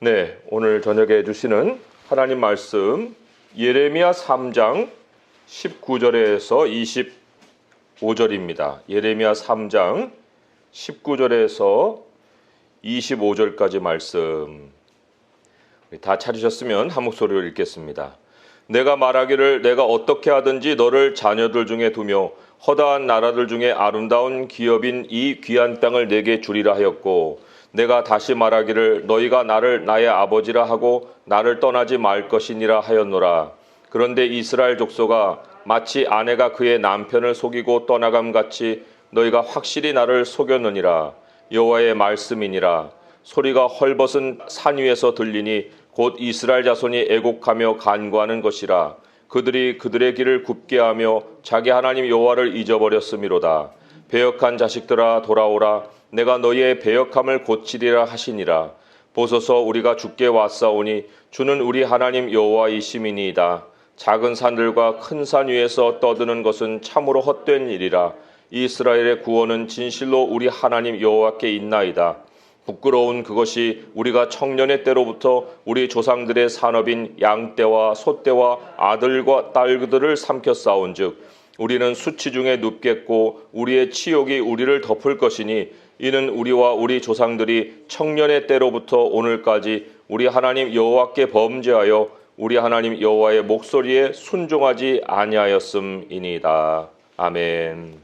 네, 오늘 저녁에 주시는 하나님 말씀 예레미야 3장 19절에서 25절입니다. 예레미야 3장 19절에서 25절까지 말씀. 다 찾으셨으면 한 목소리로 읽겠습니다. 내가 말하기를 내가 어떻게 하든지 너를 자녀들 중에 두며 허다한 나라들 중에 아름다운 기업인 이 귀한 땅을 내게 주리라 하였고, 내가 다시 말하기를 너희가 나를 나의 아버지라 하고 나를 떠나지 말 것이니라 하였노라. 그런데 이스라엘 족속아, 마치 아내가 그의 남편을 속이고 떠나감 같이 너희가 확실히 나를 속였느니라. 여호와의 말씀이니라. 소리가 헐벗은 산 위에서 들리니 곧 이스라엘 자손이 애곡하며 간구하는 것이라. 그들이 그들의 길을 굽게 하며 자기 하나님 여호와를 잊어버렸음이로다. 배역한 자식들아 돌아오라. 내가 너희의 배역함을 고치리라 하시니라. 보소서, 우리가 주께 왔사오니 주는 우리 하나님 여호와이심이니이다. 작은 산들과 큰 산 위에서 떠드는 것은 참으로 헛된 일이라. 이스라엘의 구원은 진실로 우리 하나님 여호와께 있나이다. 부끄러운 그것이 우리가 청년의 때로부터 우리 조상들의 산업인 양떼와 소떼와 아들과 딸들을 삼켜 싸운즉 우리는 수치 중에 눕겠고 우리의 치욕이 우리를 덮을 것이니, 이는 우리와 우리 조상들이 청년의 때로부터 오늘까지 우리 하나님 여호와께 범죄하여 우리 하나님 여호와의 목소리에 순종하지 아니하였음이니이다. 아멘.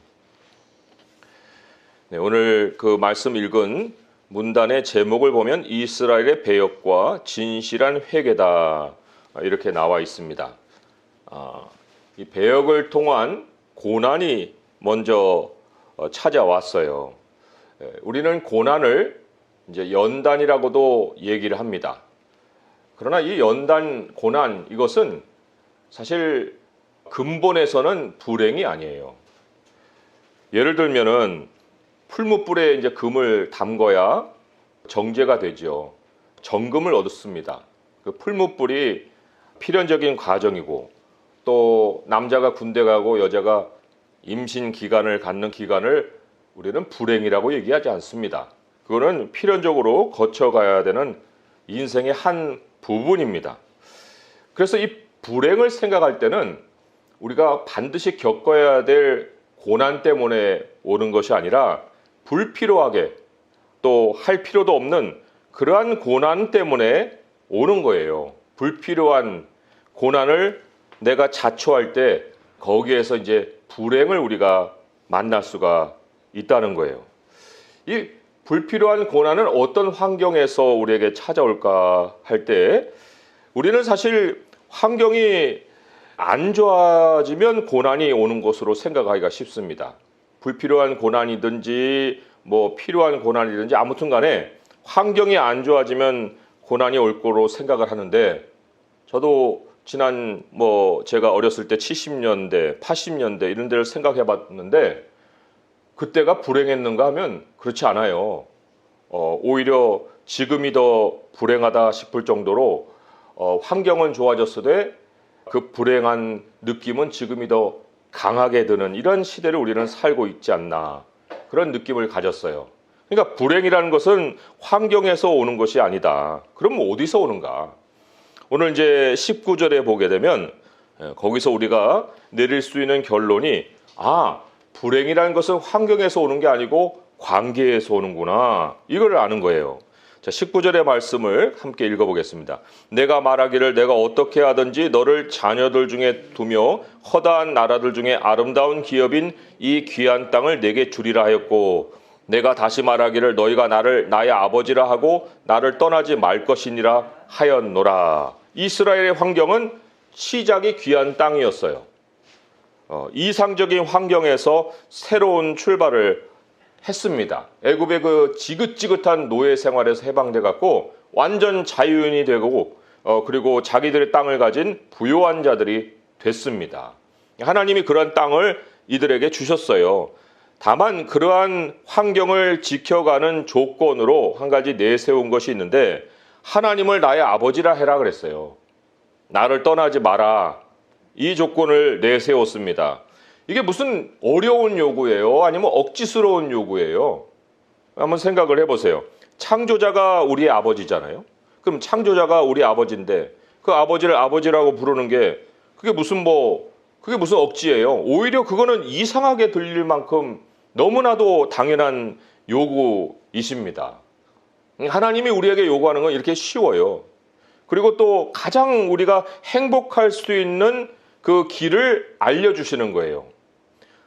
네, 오늘 그 말씀 읽은 문단의 제목을 보면 이스라엘의 배역과 진실한 회개다, 이렇게 나와 있습니다. 이 배역을 통한 고난이 먼저 찾아왔어요. 우리는 고난을 이제 연단이라고도 얘기를 합니다. 그러나 이 연단, 고난, 이것은 사실 근본에서는 불행이 아니에요. 예를 들면은 풀무불에 이제 금을 담궈야 정제가 되죠. 정금을 얻습니다. 그 풀무불이 필연적인 과정이고, 또 남자가 군대 가고 여자가 임신 기간을 갖는 기간을 우리는 불행이라고 얘기하지 않습니다. 그거는 필연적으로 거쳐가야 되는 인생의 한 부분입니다. 그래서 이 불행을 생각할 때는 우리가 반드시 겪어야 될 고난 때문에 오는 것이 아니라 불필요하게 또 할 필요도 없는 그러한 고난 때문에 오는 거예요. 불필요한 고난을 내가 자초할 때 거기에서 이제 불행을 우리가 만날 수가 있다는 거예요. 이 불필요한 고난은 어떤 환경에서 우리에게 찾아올까 할 때, 우리는 사실 환경이 안 좋아지면 고난이 오는 것으로 생각하기가 쉽습니다. 불필요한 고난이든지 필요한 고난이든지 아무튼 간에 환경이 안 좋아지면 고난이 올 거로 생각을 하는데, 저도 지난 제가 어렸을 때 70년대, 80년대 이런 데를 생각해 봤는데 그때가 불행했는가 하면 그렇지 않아요. 오히려 지금이 더 불행하다 싶을 정도로 환경은 좋아졌으되 그 불행한 느낌은 지금이 더 강하게 드는 이런 시대를 우리는 살고 있지 않나, 그런 느낌을 가졌어요. 그러니까 불행이라는 것은 환경에서 오는 것이 아니다. 그럼 어디서 오는가? 오늘 이제 19절에 보게 되면 거기서 우리가 내릴 수 있는 결론이, 불행이라는 것은 환경에서 오는 게 아니고 관계에서 오는구나, 이걸 아는 거예요. 자, 19절의 말씀을 함께 읽어보겠습니다. 내가 말하기를 내가 어떻게 하든지 너를 자녀들 중에 두며 허다한 나라들 중에 아름다운 기업인 이 귀한 땅을 내게 주리라 하였고, 내가 다시 말하기를 너희가 나를 나의 아버지라 하고 나를 떠나지 말 것이니라 하였노라. 이스라엘의 환경은 시작이 귀한 땅이었어요. 이상적인 환경에서 새로운 출발을 했습니다. 애굽의 그 지긋지긋한 노예 생활에서 해방돼 갖고 완전 자유인이 되고, 그리고 자기들의 땅을 가진 부요한 자들이 됐습니다. 하나님이 그런 땅을 이들에게 주셨어요. 다만 그러한 환경을 지켜가는 조건으로 한 가지 내세운 것이 있는데, 하나님을 나의 아버지라 해라 그랬어요. 나를 떠나지 마라, 이 조건을 내세웠습니다. 이게 무슨 어려운 요구예요? 아니면 억지스러운 요구예요? 한번 생각을 해보세요. 창조자가 우리의 아버지잖아요. 그럼 창조자가 우리 아버지인데 그 아버지를 아버지라고 부르는 게 그게 무슨 억지예요. 오히려 그거는 이상하게 들릴 만큼 너무나도 당연한 요구이십니다. 하나님이 우리에게 요구하는 건 이렇게 쉬워요. 그리고 또 가장 우리가 행복할 수 있는 그 길을 알려주시는 거예요.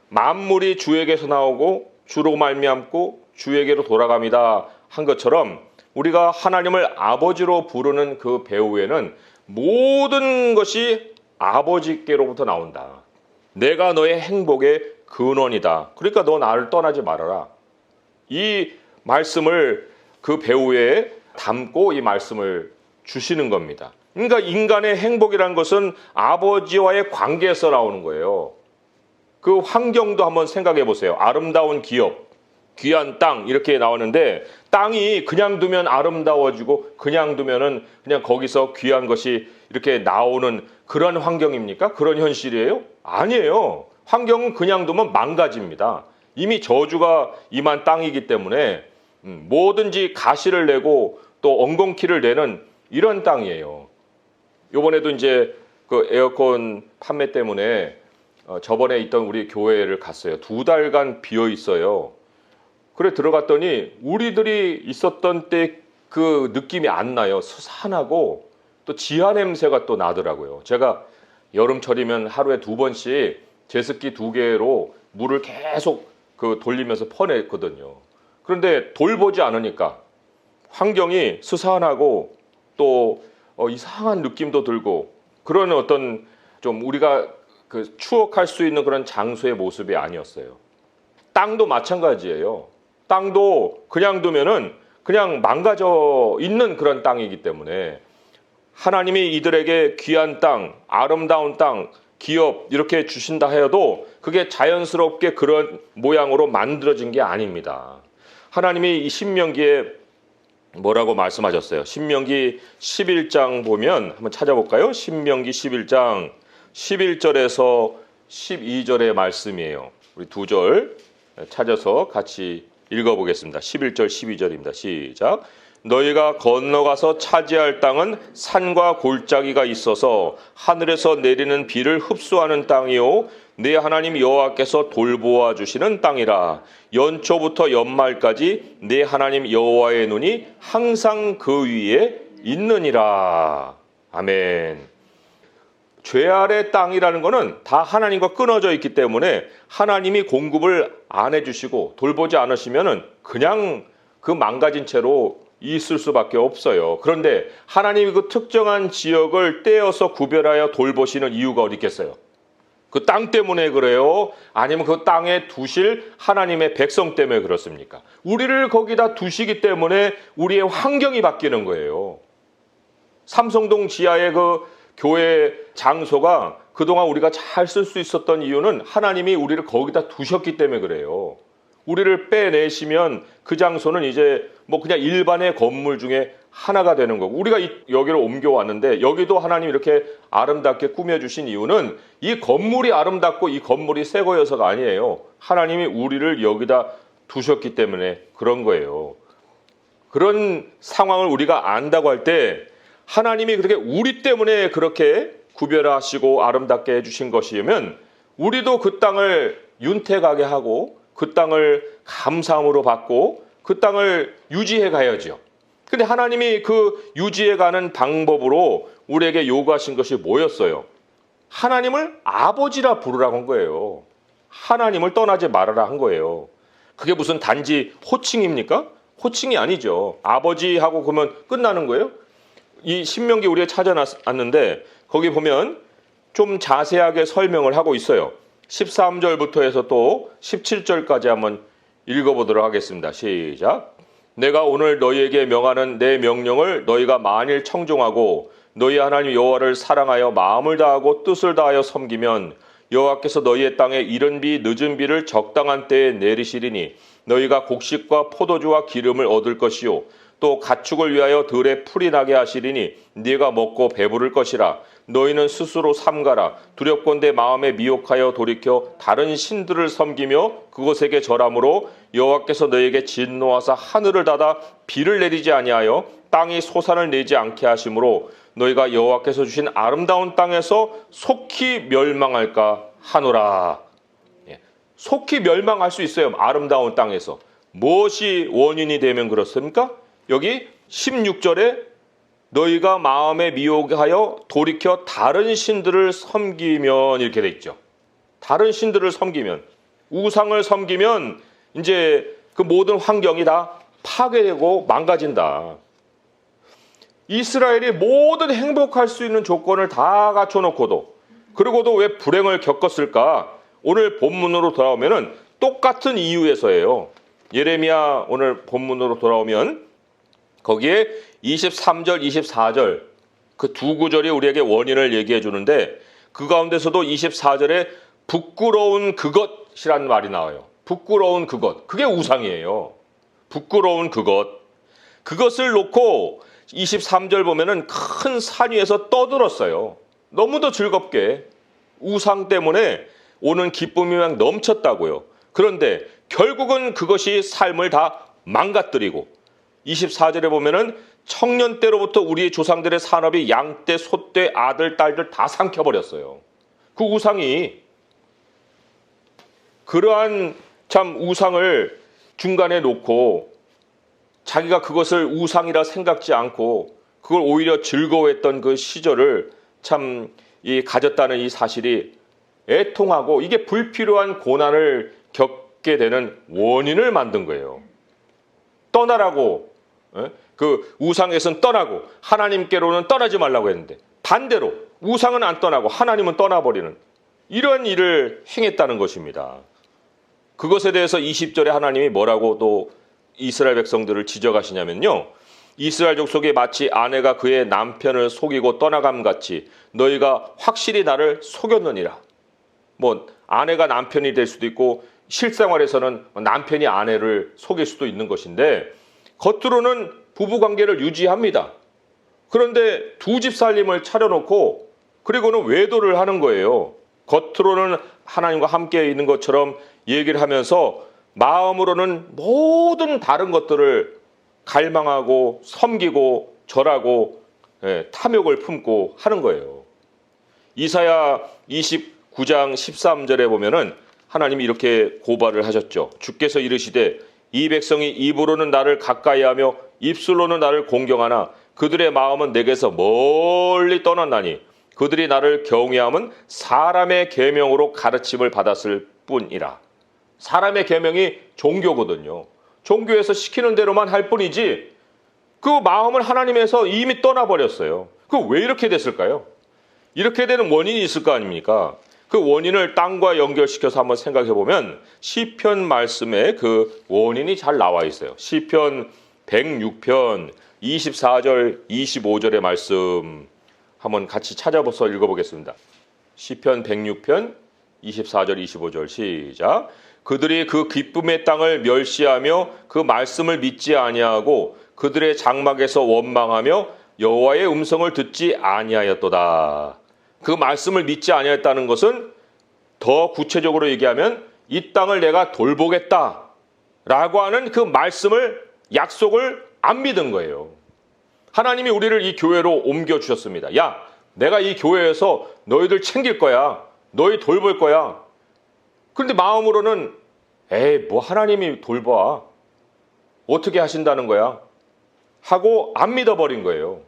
만물이 주에게서 나오고 주로 말미암고 주에게로 돌아갑니다 한 것처럼 우리가 하나님을 아버지로 부르는 그 배후에는 모든 것이 아버지께로부터 나온다. 내가 너의 행복의 근원이다. 그러니까 너 나를 떠나지 말아라. 이 말씀을 그 배후에 담고 이 말씀을 주시는 겁니다. 그러니까 인간의 행복이라는 것은 아버지와의 관계에서 나오는 거예요. 그 환경도 한번 생각해 보세요. 아름다운 기업, 귀한 땅 이렇게 나오는데 땅이 그냥 두면 아름다워지고 그냥 두면은 그냥 거기서 귀한 것이 이렇게 나오는 그런 환경입니까? 그런 현실이에요? 아니에요. 환경은 그냥 두면 망가집니다. 이미 저주가 임한 땅이기 때문에 뭐든지 가시를 내고 또 엉겅퀴를 내는 이런 땅이에요. 요번에도 이제 그 에어컨 판매 때문에 저번에 있던 우리 교회를 갔어요. 2달간 비어 있어요. 그래 들어갔더니 우리들이 있었던 때 그 느낌이 안 나요. 스산하고 또 지하 냄새가 또 나더라고요. 제가 여름철이면 하루에 2번씩 제습기 2개로 물을 계속 돌리면서 퍼냈거든요. 그런데 돌보지 않으니까 환경이 스산하고 또 이상한 느낌도 들고 그런 어떤 좀 우리가 추억할 수 있는 그런 장소의 모습이 아니었어요. 땅도 마찬가지예요. 땅도 그냥 두면은 그냥 망가져 있는 그런 땅이기 때문에 하나님이 이들에게 귀한 땅, 아름다운 땅, 기업 이렇게 주신다 해도 그게 자연스럽게 그런 모양으로 만들어진 게 아닙니다. 하나님이 이 신명기에 뭐라고 말씀하셨어요? 신명기 11장 보면 한번 찾아볼까요? 신명기 11장 11절에서 12절의 말씀이에요. 우리 2절 찾아서 같이 읽어보겠습니다. 11절 12절입니다. 시작. 너희가 건너가서 차지할 땅은 산과 골짜기가 있어서 하늘에서 내리는 비를 흡수하는 땅이요 내 하나님 여호와께서 돌보아 주시는 땅이라. 연초부터 연말까지 내 하나님 여호와의 눈이 항상 그 위에 있느니라. 아멘. 죄 아래 땅이라는 것은 다 하나님과 끊어져 있기 때문에 하나님이 공급을 안 해주시고 돌보지 않으시면은 그냥 그 망가진 채로 있을 수밖에 없어요. 그런데 하나님이 그 특정한 지역을 떼어서 구별하여 돌보시는 이유가 어디 있겠어요? 그 땅 때문에 그래요? 아니면 그 땅에 두실 하나님의 백성 때문에 그렇습니까? 우리를 거기다 두시기 때문에 우리의 환경이 바뀌는 거예요. 삼성동 지하의 그 교회 장소가 그동안 우리가 잘 쓸 수 있었던 이유는 하나님이 우리를 거기다 두셨기 때문에 그래요. 우리를 빼내시면 그 장소는 이제 뭐 그냥 일반의 건물 중에 하나가 되는 거고 우리가 여기로 옮겨왔는데 여기도 하나님이 이렇게 아름답게 꾸며주신 이유는 이 건물이 아름답고 이 건물이 새 거여서가 아니에요. 하나님이 우리를 여기다 두셨기 때문에 그런 거예요. 그런 상황을 우리가 안다고 할 때 하나님이 그렇게 우리 때문에 그렇게 구별하시고 아름답게 해주신 것이면 우리도 그 땅을 윤택하게 하고 그 땅을 감사함으로 받고 그 땅을 유지해 가야죠. 근데 하나님이 그 유지해 가는 방법으로 우리에게 요구하신 것이 뭐였어요? 하나님을 아버지라 부르라고 한 거예요. 하나님을 떠나지 말아라 한 거예요. 그게 무슨 단지 호칭입니까? 호칭이 아니죠. 아버지하고 그러면 끝나는 거예요? 이 신명기 우리가 찾아놨는데 거기 보면 좀 자세하게 설명을 하고 있어요. 13절부터 해서 또 17절까지 한번 읽어보도록 하겠습니다. 시작. 내가 오늘 너희에게 명하는 내 명령을 너희가 만일 청종하고 너희 하나님 여호와를 사랑하여 마음을 다하고 뜻을 다하여 섬기면 여호와께서 너희의 땅에 이른 비 늦은 비를 적당한 때에 내리시리니 너희가 곡식과 포도주와 기름을 얻을 것이요 또 가축을 위하여 들에 풀이 나게 하시리니 네가 먹고 배부를 것이라. 너희는 스스로 삼가라. 두렵건대 마음에 미혹하여 돌이켜 다른 신들을 섬기며 그것에게 절함으로 여호와께서 너희에게 진노하사 하늘을 닫아 비를 내리지 아니하여 땅이 소산을 내지 않게 하심으로 너희가 여호와께서 주신 아름다운 땅에서 속히 멸망할까 하노라. 속히 멸망할 수 있어요. 아름다운 땅에서. 무엇이 원인이 되면 그렇습니까? 여기 16절에 너희가 마음에 미혹하여 돌이켜 다른 신들을 섬기면 이렇게 돼 있죠. 다른 신들을 섬기면, 우상을 섬기면 이제 그 모든 환경이 다 파괴되고 망가진다. 이스라엘이 모든 행복할 수 있는 조건을 다 갖춰놓고도, 그리고도 왜 불행을 겪었을까? 오늘 본문으로 돌아오면은 똑같은 이유에서예요. 예레미야 오늘 본문으로 돌아오면 거기에 23절, 24절 그 두 구절이 우리에게 원인을 얘기해 주는데, 그 가운데서도 24절에 부끄러운 그것이라는 말이 나와요. 부끄러운 그것. 그게 우상이에요. 부끄러운 그것. 그것을 놓고 23절 보면은 큰 산 위에서 떠들었어요. 너무도 즐겁게 우상 때문에 오는 기쁨이 막 넘쳤다고요. 그런데 결국은 그것이 삶을 다 망가뜨리고, 24절에 보면은 청년 때로부터 우리의 조상들의 산업이 양떼, 소떼, 아들, 딸들 다 삼켜버렸어요. 그 우상이, 그러한 참 우상을 중간에 놓고 자기가 그것을 우상이라 생각지 않고 그걸 오히려 즐거워했던 그 시절을 참 가졌다는 이 사실이 애통하고, 이게 불필요한 고난을 겪게 되는 원인을 만든 거예요. 떠나라고, 그 우상에서는 떠나고 하나님께로는 떠나지 말라고 했는데 반대로 우상은 안 떠나고 하나님은 떠나버리는 이런 일을 행했다는 것입니다. 그것에 대해서 20절에 하나님이 뭐라고 또 이스라엘 백성들을 지적하시냐면요, 이스라엘 족속에 마치 아내가 그의 남편을 속이고 떠나감 같이 너희가 확실히 나를 속였느니라. 뭐 아내가 남편이 될 수도 있고 실생활에서는 남편이 아내를 속일 수도 있는 것인데, 겉으로는 부부관계를 유지합니다. 그런데 두 집 살림을 차려놓고 그리고는 외도를 하는 거예요. 겉으로는 하나님과 함께 있는 것처럼 얘기를 하면서 마음으로는 모든 다른 것들을 갈망하고 섬기고 절하고 탐욕을 품고 하는 거예요. 이사야 29장 13절에 보면은 하나님이 이렇게 고발을 하셨죠. 주께서 이르시되 이 백성이 입으로는 나를 가까이하며 입술로는 나를 공경하나 그들의 마음은 내게서 멀리 떠났나니 그들이 나를 경외함은 사람의 계명으로 가르침을 받았을 뿐이라. 사람의 계명이 종교거든요. 종교에서 시키는 대로만 할 뿐이지 그 마음을 하나님에서 이미 떠나버렸어요. 그 왜 이렇게 됐을까요? 이렇게 되는 원인이 있을 거 아닙니까? 그 원인을 땅과 연결시켜서 한번 생각해 보면 시편 말씀에 그 원인이 잘 나와 있어요. 시편 106편 24절 25절의 말씀 한번 같이 찾아보서 읽어보겠습니다. 시편 106편 24절 25절 시작. 그들이 그 기쁨의 땅을 멸시하며 그 말씀을 믿지 아니하고 그들의 장막에서 원망하며 여호와의 음성을 듣지 아니하였도다. 그 말씀을 믿지 아니하였다는 것은 더 구체적으로 얘기하면 이 땅을 내가 돌보겠다라고 하는 그 말씀을, 약속을 안 믿은 거예요. 하나님이 우리를 이 교회로 옮겨주셨습니다. 야, 내가 이 교회에서 너희들 챙길 거야. 너희 돌볼 거야. 그런데 마음으로는 에이, 뭐 하나님이 돌봐. 어떻게 하신다는 거야? 하고 안 믿어버린 거예요.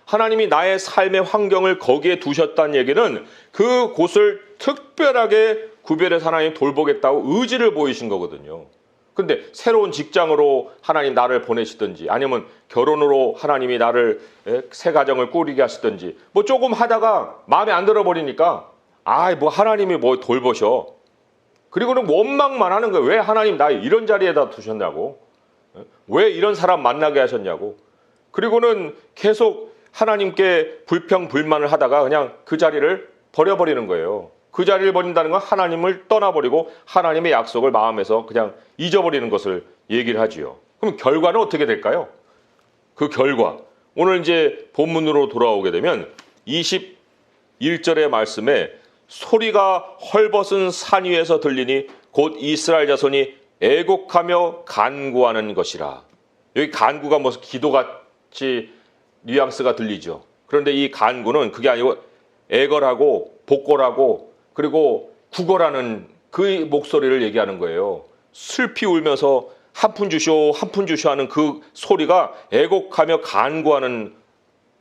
하나님이 나의 삶의 환경을 거기에 두셨다는 얘기는 그 곳을 특별하게 구별해서 하나님 돌보겠다고 의지를 보이신 거거든요. 근데 새로운 직장으로 하나님 나를 보내시든지 아니면 결혼으로 하나님이 나를 새 가정을 꾸리게 하시든지 뭐 조금 하다가 마음에 안 들어버리니까 뭐 하나님이 뭐 돌보셔. 그리고는 원망만 하는 거예요. 왜 하나님 나 이런 자리에다 두셨냐고. 왜 이런 사람 만나게 하셨냐고. 그리고는 계속 하나님께 불평불만을 하다가 그냥 그 자리를 버려버리는 거예요. 그 자리를 버린다는 건 하나님을 떠나버리고 하나님의 약속을 마음에서 그냥 잊어버리는 것을 얘기를 하지요. 그럼 결과는 어떻게 될까요? 그 결과, 오늘 이제 본문으로 돌아오게 되면 21절의 말씀에 소리가 헐벗은 산 위에서 들리니 곧 이스라엘 자손이 애곡하며 간구하는 것이라. 여기 간구가 무슨 기도가 같이 뉘앙스가 들리죠. 그런데 이 간구는 그게 아니고 애걸하고 복걸하고 그리고 구걸하는 그 목소리를 얘기하는 거예요. 슬피 울면서 한 푼 주시오, 한 푼 주시오 하는 그 소리가 애곡하며 간구하는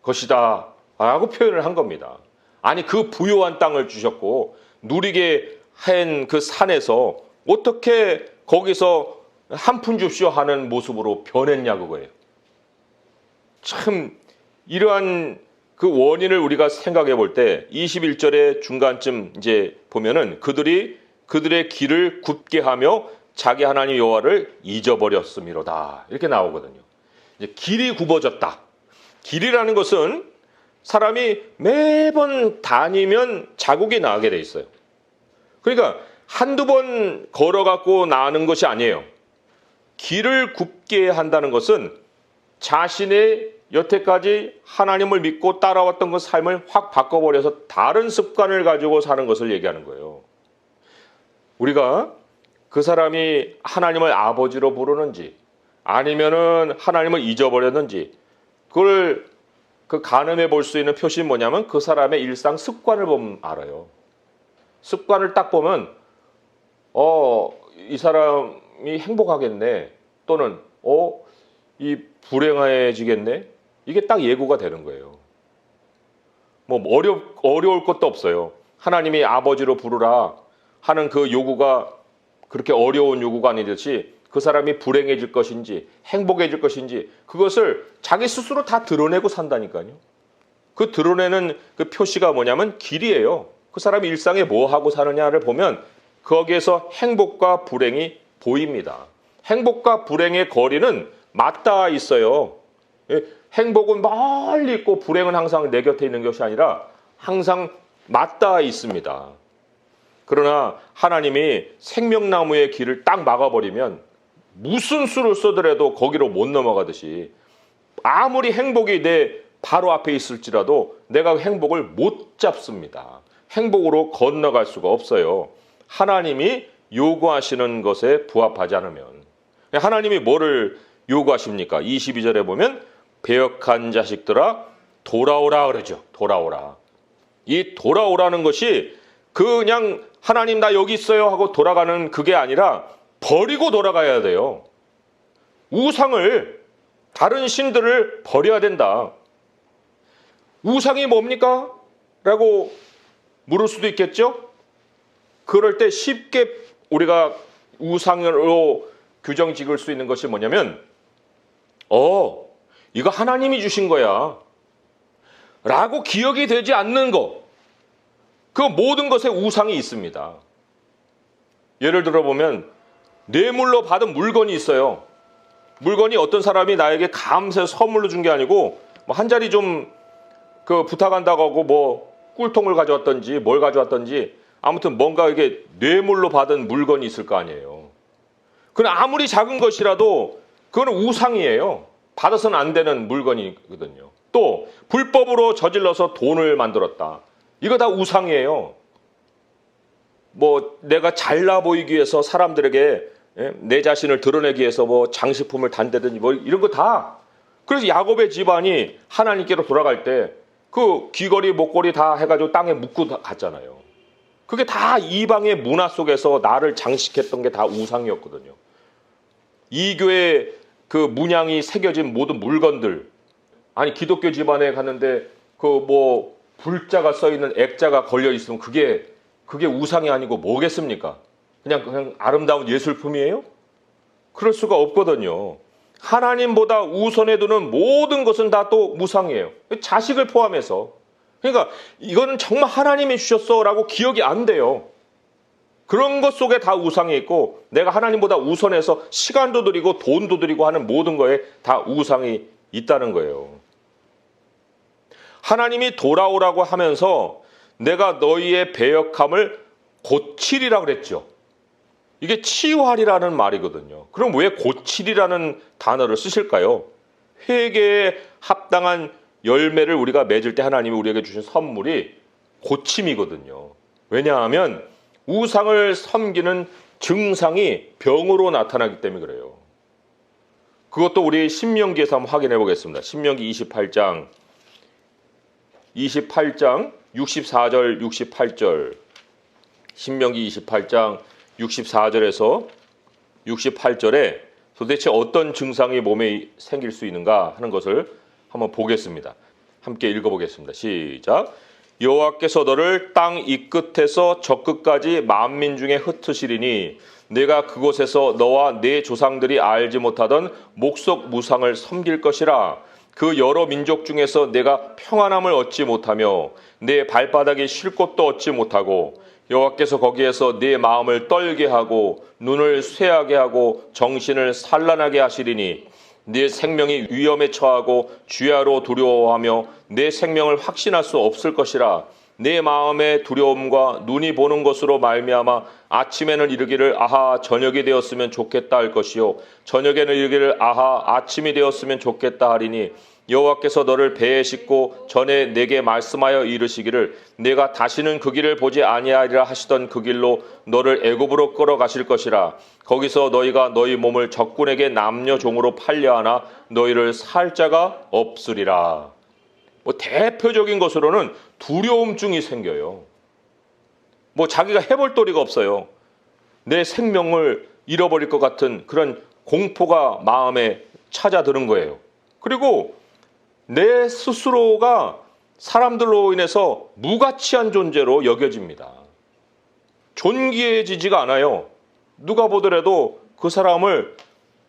것이다 라고 표현을 한 겁니다. 아니 그 부요한 땅을 주셨고 누리게 한 그 산에서 어떻게 거기서 한 푼 줍시오 하는 모습으로 변했냐 그거예요. 참 이러한 그 원인을 우리가 생각해 볼 때 21절의 중간쯤 이제 보면은 그들의 길을 굳게 하며 자기 하나님 여호와를 잊어버렸음이로다 이렇게 나오거든요. 이제 길이 굽어졌다. 길이라는 것은 사람이 매번 다니면 자국이 나게 돼 있어요. 그러니까 한두 번 걸어갖고 나는 것이 아니에요. 길을 굽게 한다는 것은 자신의 여태까지 하나님을 믿고 따라왔던 그 삶을 확 바꿔버려서 다른 습관을 가지고 사는 것을 얘기하는 거예요. 우리가 그 사람이 하나님을 아버지로 부르는지 아니면은 하나님을 잊어버렸는지 그걸 그 가늠해 볼 수 있는 표시는 뭐냐면 그 사람의 일상 습관을 보면 알아요. 습관을 딱 보면 이 사람이 행복하겠네 또는 이 불행해지겠네 이게 딱 예고가 되는 거예요. 뭐 어려울 것도 없어요. 하나님이 아버지로 부르라 하는 그 요구가 그렇게 어려운 요구가 아니듯이 그 사람이 불행해질 것인지 행복해질 것인지 그것을 자기 스스로 다 드러내고 산다니까요. 그 드러내는 그 표시가 뭐냐면 길이에요. 그 사람이 일상에 뭐 하고 사느냐를 보면 거기에서 행복과 불행이 보입니다. 행복과 불행의 거리는 맞닿아 있어요. 행복은 멀리 있고 불행은 항상 내 곁에 있는 것이 아니라 항상 맞닿아 있습니다. 그러나 하나님이 생명나무의 길을 딱 막아버리면 무슨 수를 써더라도 거기로 못 넘어가듯이 아무리 행복이 내 바로 앞에 있을지라도 내가 행복을 못 잡습니다. 행복으로 건너갈 수가 없어요. 하나님이 요구하시는 것에 부합하지 않으면. 하나님이 뭐를 요구하십니까? 22절에 보면 배역한 자식들아 돌아오라 그러죠. 돌아오라. 이 돌아오라는 것이 그냥 하나님 나 여기 있어요 하고 돌아가는 그게 아니라 버리고 돌아가야 돼요. 우상을 다른 신들을 버려야 된다. 우상이 뭡니까? 라고 물을 수도 있겠죠? 그럴 때 쉽게 우리가 우상으로 규정 지을 수 있는 것이 뭐냐면 이거 하나님이 주신 거야 라고 기억이 되지 않는 거 그 모든 것에 우상이 있습니다. 예를 들어 보면 뇌물로 받은 물건이 있어요. 물건이 어떤 사람이 나에게 감사해서 선물로 준 게 아니고 뭐 한 자리 좀 부탁한다고 하고 뭐 꿀통을 가져왔던지 뭘 가져왔던지 아무튼 뭔가 이게 뇌물로 받은 물건이 있을 거 아니에요. 그건 아무리 작은 것이라도 그건 우상이에요. 받아서는 안 되는 물건이거든요. 또 불법으로 저질러서 돈을 만들었다. 이거 다 우상이에요. 뭐 내가 잘나 보이기 위해서 사람들에게 내 자신을 드러내기 위해서 뭐 장식품을 단다든지 뭐 이런 거 다. 그래서 야곱의 집안이 하나님께로 돌아갈 때 그 귀걸이 목걸이 다 해가지고 땅에 묻고 갔잖아요. 그게 다 이방의 문화 속에서 나를 장식했던 게 다 우상이었거든요. 이교의 그 문양이 새겨진 모든 물건들, 아니 기독교 집안에 갔는데 그 뭐 불자가 써 있는 액자가 걸려 있으면 그게 우상이 아니고 뭐겠습니까? 그냥 아름다운 예술품이에요? 그럴 수가 없거든요. 하나님보다 우선해 두는 모든 것은 다 또 우상이에요. 자식을 포함해서. 그러니까 이거는 정말 하나님이 주셨어라고 기억이 안 돼요. 그런 것 속에 다 우상이 있고 내가 하나님보다 우선해서 시간도 드리고 돈도 드리고 하는 모든 거에 다 우상이 있다는 거예요. 하나님이 돌아오라고 하면서 내가 너희의 배역함을 고치리라 그랬죠. 이게 치유하리라는 말이거든요. 그럼 왜 고치리라는 단어를 쓰실까요? 회개에 합당한 열매를 우리가 맺을 때 하나님이 우리에게 주신 선물이 고침이거든요. 왜냐하면 우상을 섬기는 증상이 병으로 나타나기 때문에 그래요. 그것도 우리 신명기에서 한번 확인해 보겠습니다. 신명기 28장 64절 68절. 신명기 28장 64절에서 68절에 도대체 어떤 증상이 몸에 생길 수 있는가 하는 것을 한번 보겠습니다. 함께 읽어보겠습니다. 시작. 여호와께서 너를 땅 이 끝에서 저 끝까지 만민 중에 흩으시리니 내가 그곳에서 너와 네 조상들이 알지 못하던 목석 무상을 섬길 것이라. 그 여러 민족 중에서 내가 평안함을 얻지 못하며 내 발바닥이 쉴 곳도 얻지 못하고 여호와께서 거기에서 네 마음을 떨게 하고 눈을 쇠하게 하고 정신을 산란하게 하시리니 네 생명이 위험에 처하고 주야로 두려워하며 내 생명을 확신할 수 없을 것이라. 내 마음의 두려움과 눈이 보는 것으로 말미암아 아침에는 이르기를 아하 저녁이 되었으면 좋겠다 할 것이요 저녁에는 이르기를 아하 아침이 되었으면 좋겠다 하리니 여호와께서 너를 배에 싣고 전에 내게 말씀하여 이르시기를 내가 다시는 그 길을 보지 아니하리라 하시던 그 길로 너를 애굽으로 끌어가실 것이라. 거기서 너희가 너희 몸을 적군에게 남녀 종으로 팔려하나 너희를 살 자가 없으리라. 대표적인 것으로는 두려움증이 생겨요. 자기가 해볼 도리가 없어요. 내 생명을 잃어버릴 것 같은 그런 공포가 마음에 찾아드는 거예요. 그리고 내 스스로가 사람들로 인해서 무가치한 존재로 여겨집니다. 존귀해지지가 않아요. 누가 보더라도 그 사람을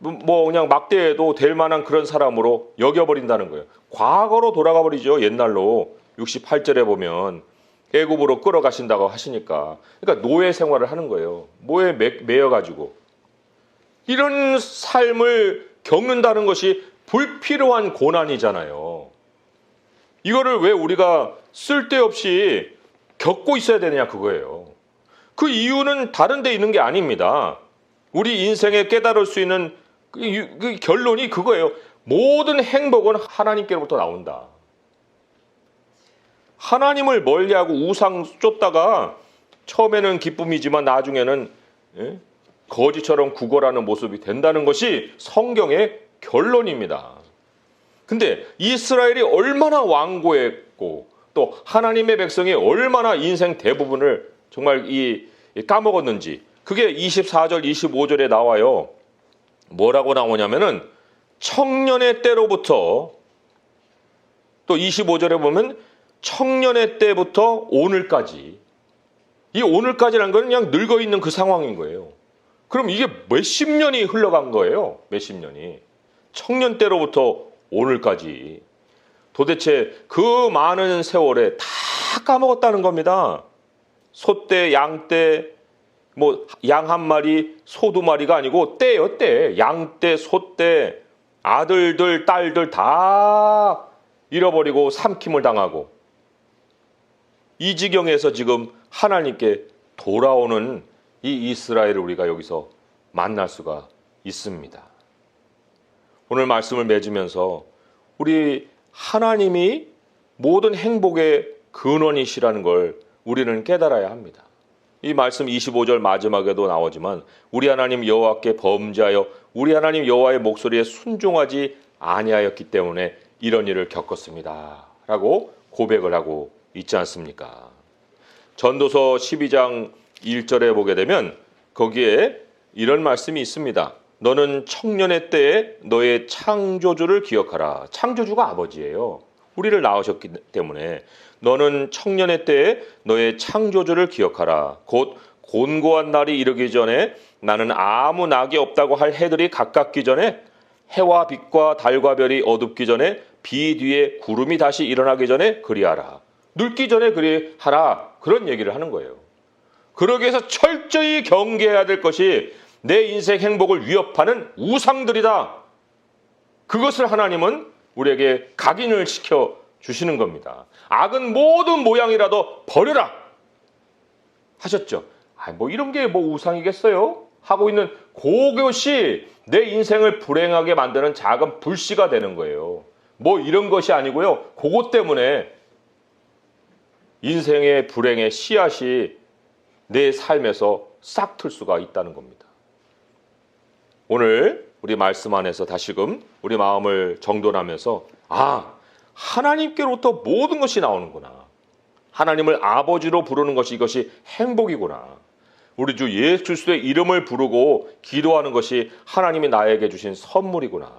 그냥 막대해도 될 만한 그런 사람으로 여겨버린다는 거예요. 과거로 돌아가 버리죠. 옛날로 68절에 보면 애굽으로 끌어가신다고 하시니까. 그러니까 노예 생활을 하는 거예요. 뭐에 매여가지고. 이런 삶을 겪는다는 것이 불필요한 고난이잖아요. 이거를 왜 우리가 쓸데없이 겪고 있어야 되느냐 그거예요. 그 이유는 다른 데 있는 게 아닙니다. 우리 인생에 깨달을 수 있는 그 결론이 그거예요. 모든 행복은 하나님께로부터 나온다. 하나님을 멀리하고 우상 쫓다가 처음에는 기쁨이지만 나중에는 거지처럼 구걸하는 모습이 된다는 것이 성경의 결론입니다. 근데 이스라엘이 얼마나 완고했고 또 하나님의 백성이 얼마나 인생 대부분을 정말 까먹었는지 그게 24절 25절에 나와요. 뭐라고 나오냐면은 청년의 때로부터 또 25절에 보면 청년의 때부터 오늘까지 이 오늘까지라는 건 그냥 늙어 있는 그 상황인 거예요. 그럼 이게 몇십 년이 흘러간 거예요. 몇십 년이. 청년 때로부터 오늘까지 도대체 그 많은 세월에 다 까먹었다는 겁니다. 소떼, 양떼, 양 한 마리, 소 두 마리가 아니고 떼요, 떼. 양떼, 소떼, 아들들, 딸들 다 잃어버리고 삼킴을 당하고 이 지경에서 지금 하나님께 돌아오는 이 이스라엘을 우리가 여기서 만날 수가 있습니다. 오늘 말씀을 맺으면서 우리 하나님이 모든 행복의 근원이시라는 걸 우리는 깨달아야 합니다. 이 말씀 25절 마지막에도 나오지만 우리 하나님 여호와께 범죄하여 우리 하나님 여호와의 목소리에 순종하지 아니하였기 때문에 이런 일을 겪었습니다. 라고 고백을 하고 있지 않습니까? 전도서 12장 1절에 보게 되면 거기에 이런 말씀이 있습니다. 너는 청년의 때에 너의 창조주를 기억하라. 창조주가 아버지예요. 우리를 낳으셨기 때문에 너는 청년의 때에 너의 창조주를 기억하라. 곧 곤고한 날이 이르기 전에 나는 아무 낙이 없다고 할 해들이 가깝기 전에 해와 빛과 달과 별이 어둡기 전에 비 뒤에 구름이 다시 일어나기 전에 그리하라. 늙기 전에 그리하라. 그런 얘기를 하는 거예요. 그러기 위해서 철저히 경계해야 될 것이 내 인생 행복을 위협하는 우상들이다. 그것을 하나님은 우리에게 각인을 시켜 주시는 겁니다. 악은 모든 모양이라도 버려라 하셨죠. 이런 게 우상이겠어요? 하고 있는 그것이 내 인생을 불행하게 만드는 작은 불씨가 되는 거예요. 이런 것이 아니고요. 그것 때문에 인생의 불행의 씨앗이 내 삶에서 싹 틀 수가 있다는 겁니다. 오늘 우리 말씀 안에서 다시금 우리 마음을 정돈하면서 하나님께로부터 모든 것이 나오는구나. 하나님을 아버지로 부르는 것이 이것이 행복이구나. 우리 주 예수 그리스도의 이름을 부르고 기도하는 것이 하나님이 나에게 주신 선물이구나.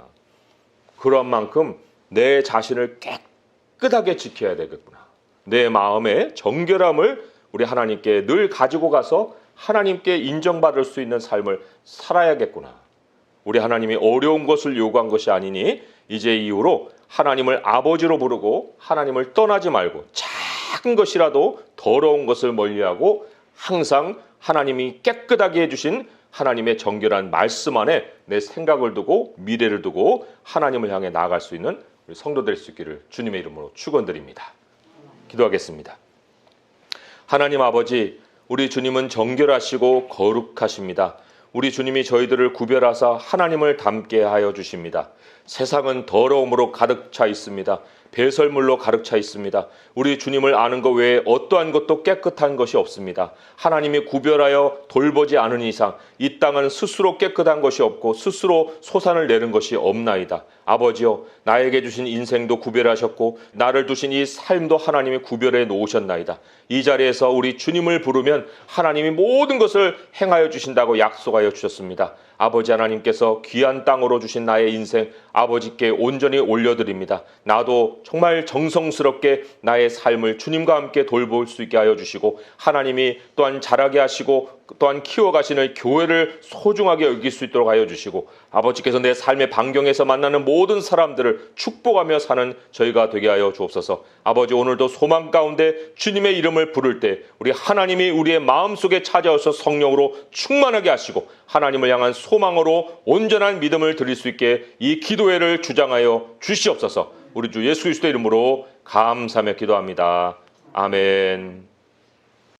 그런 만큼 내 자신을 깨끗하게 지켜야 되겠구나. 내 마음의 정결함을 우리 하나님께 늘 가지고 가서 하나님께 인정받을 수 있는 삶을 살아야겠구나. 우리 하나님이 어려운 것을 요구한 것이 아니니 이제 이후로 하나님을 아버지로 부르고 하나님을 떠나지 말고 작은 것이라도 더러운 것을 멀리하고 항상 하나님이 깨끗하게 해주신 하나님의 정결한 말씀 안에 내 생각을 두고 미래를 두고 하나님을 향해 나아갈 수 있는 우리 성도 될 수 있기를 주님의 이름으로 축원드립니다. 기도하겠습니다. 하나님 아버지, 우리 주님은 정결하시고 거룩하십니다. 우리 주님이 저희들을 구별하사 하나님을 닮게 하여 주십니다. 세상은 더러움으로 가득 차 있습니다. 배설물로 가득 차 있습니다. 우리 주님을 아는 것 외에 어떠한 것도 깨끗한 것이 없습니다. 하나님이 구별하여 돌보지 않은 이상 이 땅은 스스로 깨끗한 것이 없고 스스로 소산을 내는 것이 없나이다. 아버지여, 나에게 주신 인생도 구별하셨고 나를 두신 이 삶도 하나님이 구별해 놓으셨나이다. 이 자리에서 우리 주님을 부르면 하나님이 모든 것을 행하여 주신다고 약속하여 주셨습니다. 아버지 하나님께서 귀한 땅으로 주신 나의 인생 아버지께 온전히 올려드립니다. 나도 정말 정성스럽게 나의 삶을 주님과 함께 돌볼 수 있게 하여 주시고 하나님이 또한 자라게 하시고 또한 키워가시는 교회를 소중하게 여길 수 있도록 하여 주시고 아버지께서 내 삶의 반경에서 만나는 모든 사람들을 축복하며 사는 저희가 되게 하여 주옵소서. 아버지, 오늘도 소망 가운데 주님의 이름을 부를 때 우리 하나님이 우리의 마음속에 찾아오셔서 성령으로 충만하게 하시고 하나님을 향한 소망으로 온전한 믿음을 드릴 수 있게 이 기도회를 주장하여 주시옵소서. 우리 주 예수 그리스도의 이름으로 감사하며 기도합니다. 아멘.